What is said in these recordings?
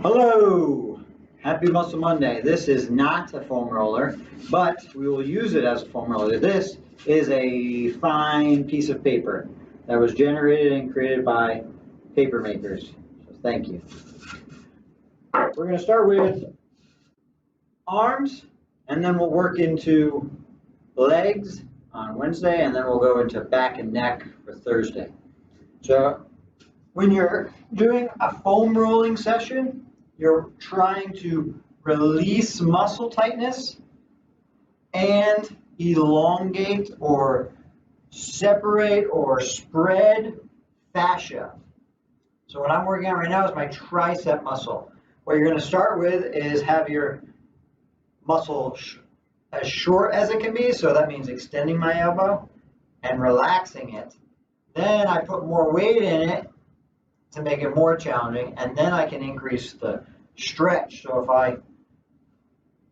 Hello, happy Muscle Monday. This is not a foam roller, but we will use it as a foam roller. This is a fine piece of paper that was generated and created by paper makers. So thank you. We're going to start with arms, and then we'll work into legs on Wednesday, and then we'll go into back and neck for Thursday. So when you're doing a foam rolling session, you're trying to release muscle tightness and elongate or separate or spread fascia. So what I'm working on right now is my tricep muscle. What you're going to start with is have your muscle as short as it can be, so that means extending my elbow and relaxing it. Then I put more weight in it to make it more challenging, and then I can increase the stretch. So if I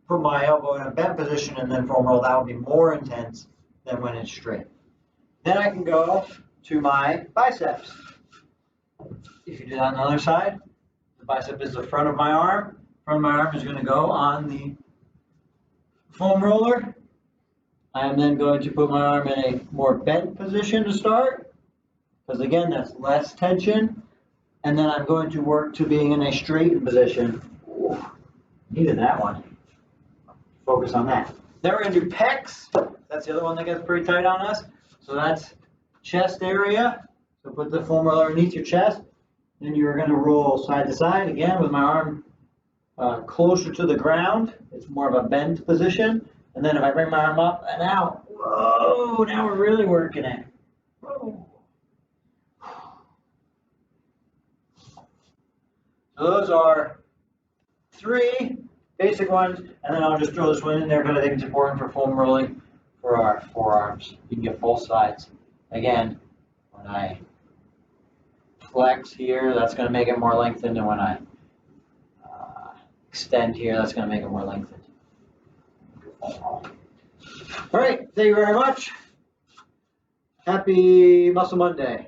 put my elbow in a bent position and then foam roll, that would be more intense than when it's straight. Then I can go to my biceps. If you do that on the other side, the bicep is the front of my arm. Front of my arm is going to go on the foam roller. I'm then going to put my arm in a more bent position to start, because again, that's less tension. And then I'm going to work to being in a straightened position. Ooh, needed that one. Focus on that. Then we're going to do pecs. That's the other one that gets pretty tight on us. So that's chest area. So put the foam roller underneath your chest. Then you're going to roll side to side again with my arm closer to the ground. It's more of a bent position. And then if I bring my arm up and out, whoa, now we're really working it. Whoa. So those are three basic ones, and then I'll just throw this one in there because I think it's important for foam rolling for our forearms. You can get both sides. Again, when I flex here, that's going to make it more lengthened, and when I extend here, that's going to make it more lengthened. All right, thank you very much. Happy Muscle Monday.